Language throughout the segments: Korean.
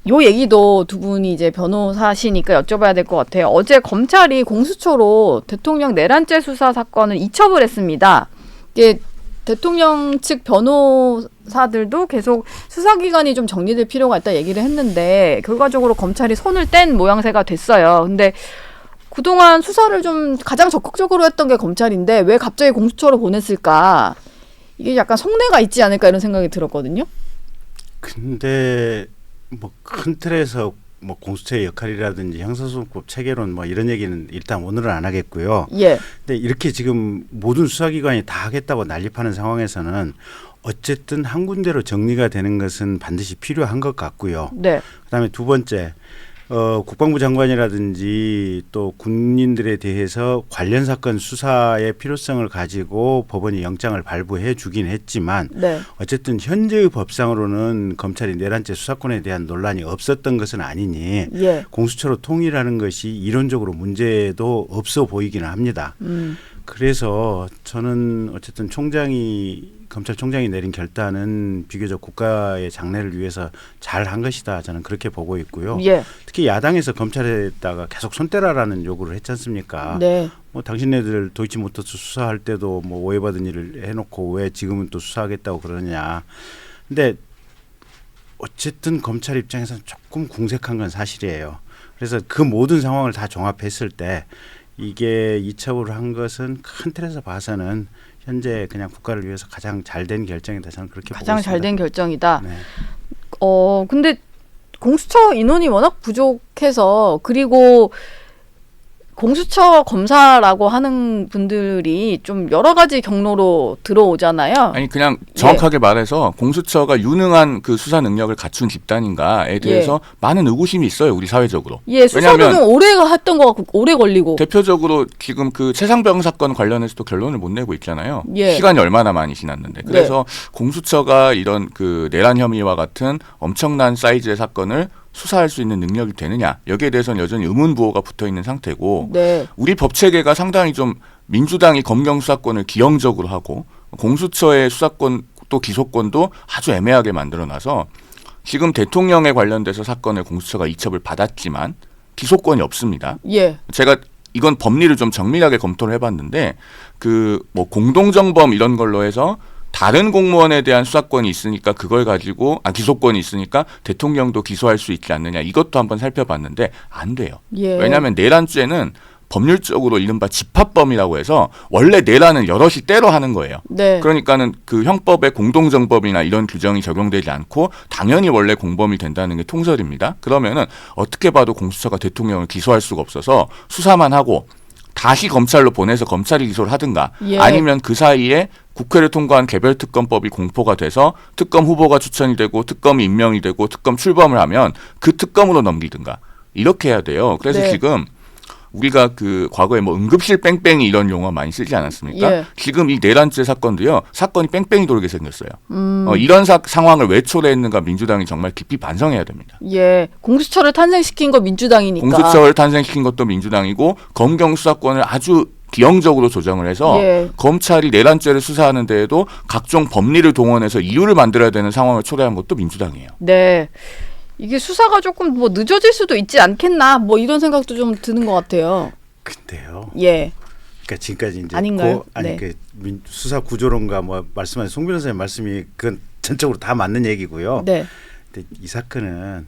요 얘기도 두 분이 이제 변호사시니까 여쭤봐야 될 것 같아요. 어제 검찰이 공수처로 대통령 내란죄 수사 사건을 이첩을 했습니다. 이게 대통령 측 변호사들도 계속 수사기관이 좀 정리될 필요가 있다 얘기를 했는데 결과적으로 검찰이 손을 뗀 모양새가 됐어요. 근데 그동안 수사를 좀 가장 적극적으로 했던 게 검찰인데 왜 갑자기 공수처로 보냈을까? 이게 약간 속내가 있지 않을까 이런 생각이 들었거든요. 근데 뭐 큰 틀에서 뭐 공수처의 역할이라든지 형사소송법 체계론 뭐 이런 얘기는 일단 오늘은 안 하겠고요. 예. 근데 이렇게 지금 모든 수사기관이 다 하겠다고 난립하는 상황에서는 어쨌든 한 군데로 정리가 되는 것은 반드시 필요한 것 같고요. 네. 그다음에 두 번째 국방부 장관이라든지 또 군인들에 대해서 관련 사건 수사의 필요성을 가지고 법원이 영장을 발부해 주긴 했지만 네. 어쨌든 현재의 법상으로는 검찰이 내란죄 수사권에 대한 논란이 없었던 것은 아니니 예. 공수처로 통일하는 것이 이론적으로 문제도 없어 보이기는 합니다. 그래서 저는 어쨌든 검찰총장이 내린 결단은 비교적 국가의 장래를 위해서 잘한 것이다. 저는 그렇게 보고 있고요. 예. 특히 야당에서 검찰에다가 계속 손대라라는 요구를 했지 않습니까? 네. 뭐 당신네들 도이치모터스 수사할 때도 뭐 오해받은 일을 해놓고 왜 지금은 또 수사하겠다고 그러냐. 근데 어쨌든 검찰 입장에서는 조금 궁색한 건 사실이에요. 그래서 그 모든 상황을 다 종합했을 때 이게 이첩을 한 것은 큰 틀에서 봐서는 현재 그냥 국가를 위해서 가장 잘된 결정이다. 저는 그렇게 보고 있습니다. 가장 잘된 결정이다. 네. 근데 공수처 인원이 워낙 부족해서 그리고 공수처 검사라고 하는 분들이 좀 여러 가지 경로로 들어오잖아요. 아니 그냥 정확하게 말해서 공수처가 유능한 그 수사 능력을 갖춘 집단인가에 대해서 많은 의구심이 있어요. 우리 사회적으로. 예, 수사도 좀 오래 했던 것 같고 오래 걸리고. 대표적으로 지금 그 최상병 사건 관련해서도 결론을 못 내고 있잖아요. 예. 시간이 얼마나 많이 지났는데. 그래서 공수처가 이런 그 내란 혐의와 같은 엄청난 사이즈의 사건을 수사할 수 있는 능력이 되느냐, 여기에 대해서는 여전히 의문부호가 붙어있는 상태고, 네. 우리 법체계가 상당히 좀 민주당이 검경 수사권을 기형적으로 하고 공수처의 수사권 또 기소권도 아주 애매하게 만들어놔서 지금 대통령에 관련돼서 사건을 공수처가 이첩을 받았지만 기소권이 없습니다. 예. 제가 이건 법리를 좀 정밀하게 검토를 해봤는데 그 뭐 공동정범 이런 걸로 해서 다른 공무원에 대한 수사권이 있으니까 그걸 가지고 기소권이 있으니까 대통령도 기소할 수 있지 않느냐, 이것도 한번 살펴봤는데 안 돼요. 예. 왜냐하면 내란죄는 법률적으로 이른바 집합범이라고 해서 원래 내란은 여럿이 때로 하는 거예요. 네. 그러니까는 그 형법에 공동정범이나 이런 규정이 적용되지 않고 당연히 원래 공범이 된다는 게 통설입니다. 그러면은 어떻게 봐도 공수처가 대통령을 기소할 수가 없어서 수사만 하고 다시 검찰로 보내서 검찰이 기소를 하든가, 예. 아니면 그 사이에 국회를 통과한 개별특검법이 공포가 돼서 특검 후보가 추천이 되고 특검이 임명이 되고 특검 출범을 하면 그 특검으로 넘기든가 이렇게 해야 돼요. 그래서 네. 지금 우리가 그 과거에 뭐 응급실 뺑뺑이 이런 용어 많이 쓰지 않았습니까? 예. 지금 이 내란죄 사건도요, 사건이 뺑뺑이 돌게 생겼어요. 이런 상황을 왜 초래했는가 민주당이 정말 깊이 반성해야 됩니다. 예. 공수처를 탄생시킨 거 민주당이니까. 공수처를 탄생시킨 것도 민주당이고 검경 수사권을 아주 기형적으로 조정을 해서 예. 검찰이 내란죄를 수사하는 데에도 각종 법리를 동원해서 이유를 만들어야 되는 상황을 초래한 것도 민주당이에요. 네. 이게 수사가 조금 뭐 늦어질 수도 있지 않겠나 뭐 이런 생각도 좀 드는 것 같아요. 근데요. 예. 그러니까 지금까지 이제 아닌가요? 네. 그 수사 구조론과 뭐 말씀하신 송 변호사님 말씀이 그건 전적으로 다 맞는 얘기고요. 네. 근데 이 사건은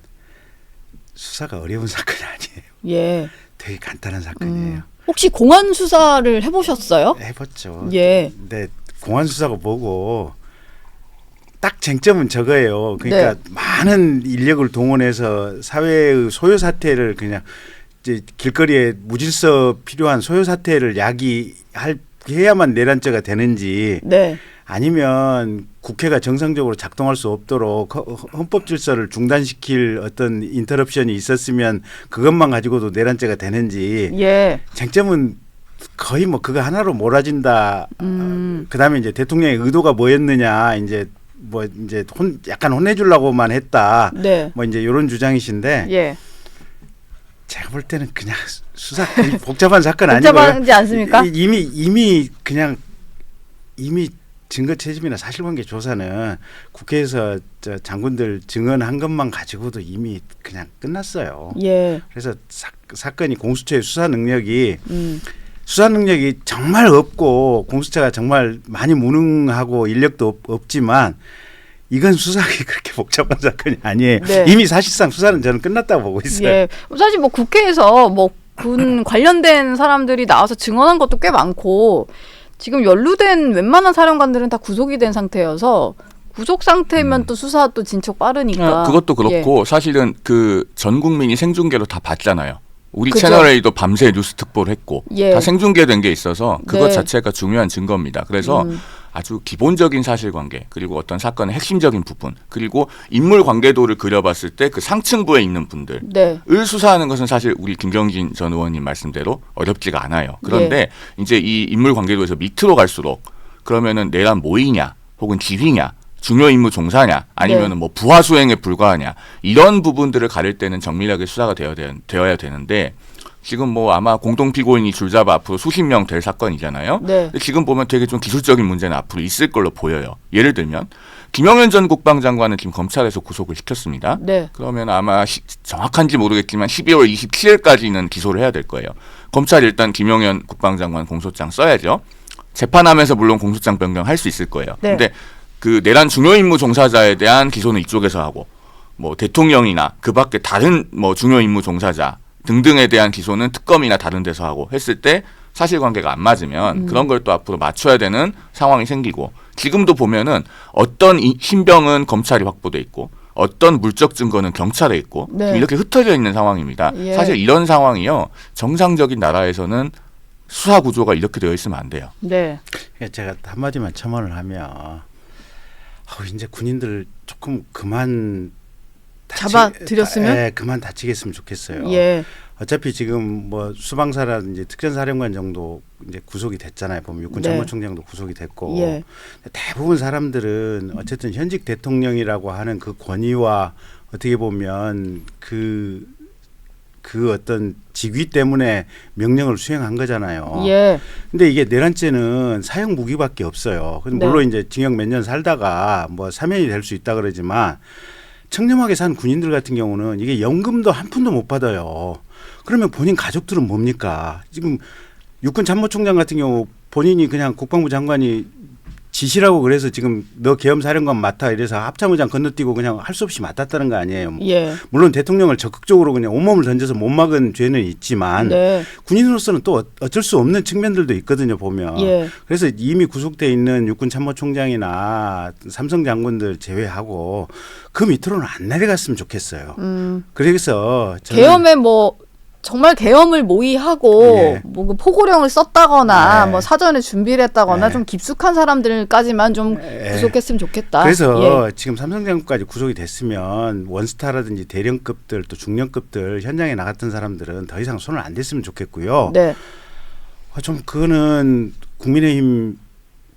수사가 어려운 사건이 아니에요. 예. 되게 간단한 사건이에요. 혹시 공안 수사를 해보셨어요? 해봤죠. 예. 근데 공안 수사가 뭐고 딱 쟁점은 저거예요. 그러니까 네. 많은 인력을 동원해서 사회의 소요 사태를 그냥 이제 길거리에 무질서 필요한 소요 사태를 해야만 내란죄가 되는지, 네. 아니면 국회가 정상적으로 작동할 수 없도록 헌법 질서를 중단시킬 어떤 인터럽션이 있었으면 그것만 가지고도 내란죄가 되는지, 예. 쟁점은 거의 뭐 그거 하나로 몰아진다. 그다음에 이제 대통령의 의도가 뭐였느냐, 이제 뭐 이제 약간 혼내주려고만 했다. 네. 뭐 이제 이런 주장이신데, 예. 제가 볼 때는 그냥 수사 복잡한 사건 아니고요. 복잡하지 않습니까? 이미 그냥 이미 증거 채집이나 사실관계 조사는 국회에서 장군들 증언한 것만 가지고도 이미 그냥 끝났어요. 예. 그래서 사건이 공수처의 수사 능력이 정말 없고 공수처가 정말 많이 무능하고 인력도 없지만 이건 수사하기 그렇게 복잡한 사건이 아니에요. 네. 이미 사실상 수사는 저는 끝났다고 보고 있어요. 예. 사실 뭐 국회에서 뭐 군 관련된 사람들이 나와서 증언한 것도 꽤 많고 지금 연루된 웬만한 사령관들은 다 구속이 된 상태여서 구속 상태면 또 수사 또 진척 빠르니까. 그것도 그렇고 사실은 그 전 국민이 생중계로 다 봤잖아요. 우리 그죠. 채널A도 밤새 뉴스 특보를 했고 예. 다 생중계된 게 있어서 그것 네. 자체가 중요한 증거입니다. 그래서 아주 기본적인 사실관계 그리고 어떤 사건의 핵심적인 부분 그리고 인물 관계도를 그려봤을 때 그 상층부에 있는 분들을 네. 수사하는 것은 사실 우리 김경진 전 의원님 말씀대로 어렵지가 않아요. 그런데 예. 이제 이 인물 관계도에서 밑으로 갈수록 그러면은 내란 모의냐 혹은 지휘냐 중요 임무 종사냐 아니면은 네. 뭐 부하 수행에 불과하냐 이런 부분들을 가릴 때는 정밀하게 수사가 되어야 되는데 지금 뭐 아마 공동 피고인이 줄잡아 앞으로 수십 명 될 사건이잖아요. 네. 근데 지금 보면 되게 좀 기술적인 문제는 앞으로 있을 걸로 보여요. 예를 들면 김영현 전 국방장관은 지금 검찰에서 구속을 시켰습니다. 네. 그러면 아마 정확한지 모르겠지만 12월 27일까지는 기소를 해야 될 거예요. 검찰이 일단 김영현 국방장관 공소장 써야죠. 재판하면서 물론 공소장 변경할 수 있을 거예요. 네. 근데 그 내란 중요 임무 종사자에 대한 기소는 이쪽에서 하고 뭐 대통령이나 그 밖에 다른 뭐 중요 임무 종사자 등등에 대한 기소는 특검이나 다른 데서 하고 했을 때 사실관계가 안 맞으면 그런 걸 또 앞으로 맞춰야 되는 상황이 생기고 지금도 보면은 어떤 신병은 검찰이 확보돼 있고 어떤 물적 증거는 경찰에 있고 네. 이렇게 흩어져 있는 상황입니다. 예. 사실 이런 상황이요 정상적인 나라에서는 수사 구조가 이렇게 되어 있으면 안 돼요. 네. 그러니까 제가 한마디만 첨언을 하면 이제 군인들 조금 그만 잡아들였으면? 그만 다치겠으면 좋겠어요. 예. 어차피 지금 뭐 수방사라든지 특전사령관 정도 이제 구속이 됐잖아요. 보면 육군 네. 참모총장도 구속이 됐고 예. 대부분 사람들은 어쨌든 현직 대통령이라고 하는 그 권위와 어떻게 보면 그 어떤 직위 때문에 명령을 수행한 거잖아요. 예. 근데 이게 내란죄는 사형 무기밖에 없어요. 근데 네. 물론 이제 징역 몇 년 살다가 뭐 사면이 될 수 있다 그러지만 청렴하게 산 군인들 같은 경우는 이게 연금도 한 푼도 못 받아요. 그러면 본인 가족들은 뭡니까? 지금 육군 참모총장 같은 경우 본인이 그냥 국방부 장관이 지시라고 그래서 지금 너 계엄사령관 맡아 이래서 합참의장 건너뛰고 그냥 할 수 없이 맡았다는 거 아니에요. 예. 물론 대통령을 적극적으로 그냥 온몸을 던져서 못 막은 죄는 있지만 네. 군인으로서는 또 어쩔 수 없는 측면들도 있거든요, 보면. 예. 그래서 이미 구속돼 있는 육군 참모총장이나 삼성 장군들 제외하고 그 밑으로는 안 내려갔으면 좋겠어요. 그래서 저는 계엄에 뭐 정말 계엄을 모의하고 예. 뭐그 포고령을 썼다거나 네. 뭐 사전에 준비를 했다거나 네. 좀 깊숙한 사람들까지만 좀 예. 구속했으면 좋겠다. 그래서 예. 지금 삼성 장군까지 구속이 됐으면 원스타라든지 대령급들 또 중령급들 현장에 나갔던 사람들은 더 이상 손을 안 댔으면 좋겠고요. 네. 좀 그거는 국민의힘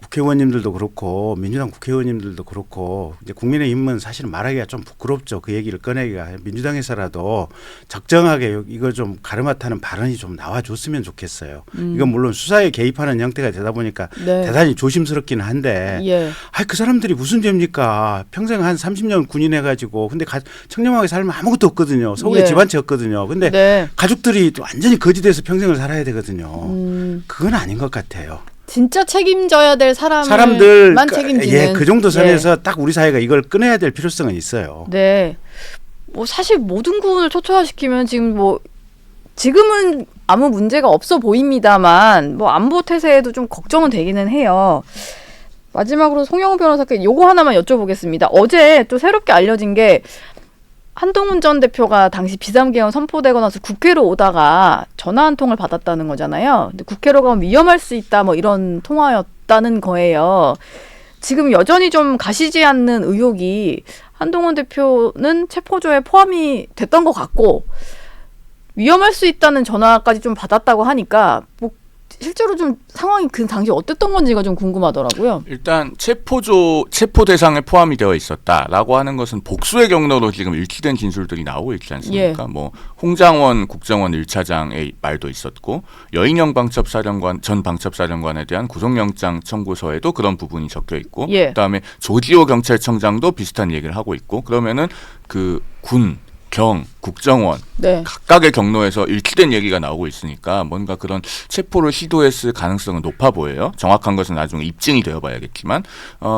국회의원님들도 그렇고 민주당 국회의원님들도 그렇고 이제 국민의힘은 사실은 말하기가 좀 부끄럽죠. 그 얘기를 꺼내기가 민주당에서라도 적정하게 이거 좀 가르마타는 발언이 좀 나와줬으면 좋겠어요. 이건 물론 수사에 개입하는 형태가 되다 보니까 네. 대단히 조심스럽기는 한데 예. 그 사람들이 무슨 죄입니까? 평생 한 30년 군인 해가지고 근데 청렴하게 살면 아무것도 없거든요. 서울에 예. 집 한 채 없거든요. 근데 네. 가족들이 완전히 거지돼서 평생을 살아야 되거든요. 그건 아닌 것 같아요. 진짜 책임져야 될 사람들만 사람들만 책임지는. 그 정도 선에서 예. 딱 우리 사회가 이걸 꺼내야 될 필요성은 있어요. 네. 뭐 사실 모든 군을 초토화시키면 지금은 아무 문제가 없어 보입니다만 뭐 안보 태세에도 좀 걱정은 되기는 해요. 마지막으로 송영훈 변호사께 요거 하나만 여쭤보겠습니다. 어제 또 새롭게 알려진 게 한동훈 전 대표가 당시 비상계엄 선포되고 나서 국회로 오다가 전화 한 통을 받았다는 거잖아요. 근데 국회로 가면 위험할 수 있다 뭐 이런 통화였다는 거예요. 지금 여전히 좀 가시지 않는 의혹이 한동훈 대표는 체포조에 포함이 됐던 것 같고 위험할 수 있다는 전화까지 좀 받았다고 하니까 뭐 실제로 좀 상황이 그 당시 어땠던 건지가 좀 궁금하더라고요. 일단 체포 대상에 포함이 되어 있었다라고 하는 것은 복수의 경로로 지금 일치된 진술들이 나오고 있지 않습니까? 뭐 홍장원 국정원 1차장의 말도 있었고 여인영 전 방첩사령관에 대한 구속영장 청구서에도 그런 부분이 적혀 있고 그다음에 조지호 경찰청장도 비슷한 얘기를 하고 있고 그러면은 그 군 경, 국정원 각각의 경로에서 일치된 얘기가 나오고 있으니까 뭔가 그런 체포를 시도했을 가능성은 높아 보여요. 정확한 것은 나중에 입증이 되어봐야겠지만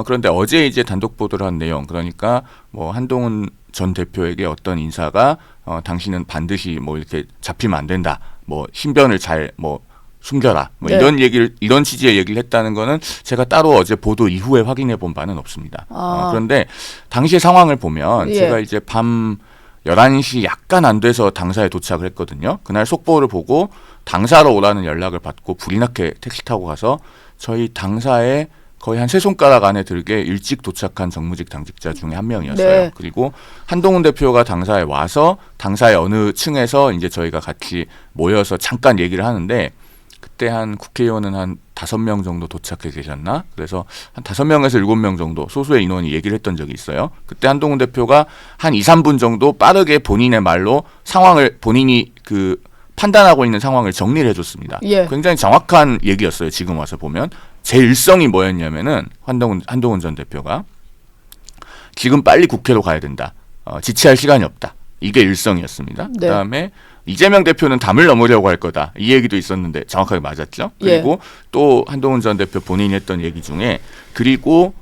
그런데 어제 이제 단독 보도를 한 내용 그러니까 뭐 한동훈 전 대표에게 어떤 인사가 당신은 반드시 뭐 이렇게 잡히면 안 된다. 뭐 신변을 잘 뭐 숨겨라. 뭐 이런 취지의 얘기를 했다는 거는 제가 따로 어제 보도 이후에 확인해 본 바는 없습니다. 그런데 당시의 상황을 보면 제가 이제 밤 11시 약간 안 돼서 당사에 도착을 했거든요. 그날 속보를 보고 당사로 오라는 연락을 받고 불이 나게 택시 타고 가서 저희 당사에 거의 한 세 손가락 안에 들게 일찍 도착한 정무직 당직자 중에 한 명이었어요. 그리고 한동훈 대표가 당사에 와서 당사의 어느 층에서 이제 저희가 같이 모여서 잠깐 얘기를 하는데 그때 한 국회의원은 한 5명 정도 도착해 계셨나? 그래서 한 5명에서 7명 정도 소수의 인원이 얘기를 했던 적이 있어요. 그때 한동훈 대표가 한 2, 3분 정도 빠르게 본인의 말로 상황을 본인이 그 판단하고 있는 상황을 정리를 해줬습니다. 굉장히 정확한 얘기였어요. 지금 와서 보면. 제 일성이 뭐였냐면은 한동훈 전 대표가 지금 빨리 국회로 가야 된다. 지체할 시간이 없다. 이게 일성이었습니다. 그다음에 이재명 대표는 담을 넘으려고 할 거다. 이 얘기도 있었는데 정확하게 맞았죠. 그리고 또 한동훈 전 대표 본인이 했던 얘기 중에 그리고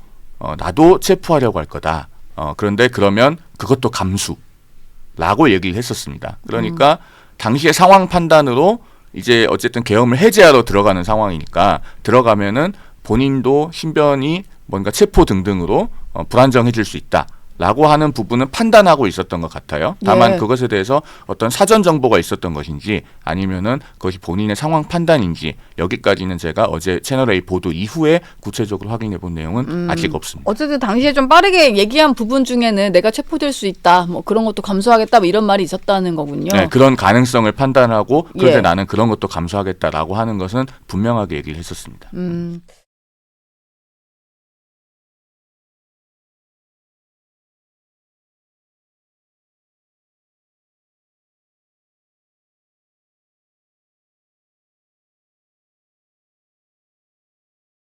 나도 체포하려고 할 거다. 그런데 그러면 그것도 감수라고 얘기를 했었습니다. 그러니까 당시의 상황 판단으로 이제 어쨌든 계엄을 해제하러 들어가는 상황이니까 들어가면은 본인도 신변이 뭔가 체포 등등으로 불안정해질 수 있다. 라고 하는 부분은 판단하고 있었던 것 같아요. 다만 그것에 대해서 어떤 사전 정보가 있었던 것인지 아니면은 그것이 본인의 상황 판단인지 여기까지는 제가 어제 채널A 보도 이후에 구체적으로 확인해 본 내용은 아직 없습니다. 어쨌든 당시에 좀 빠르게 얘기한 부분 중에는 내가 체포될 수 있다. 뭐 그런 것도 감수하겠다. 뭐 이런 말이 있었다는 거군요. 네, 그런 가능성을 판단하고 그런데 나는 그런 것도 감수하겠다라고 하는 것은 분명하게 얘기를 했었습니다.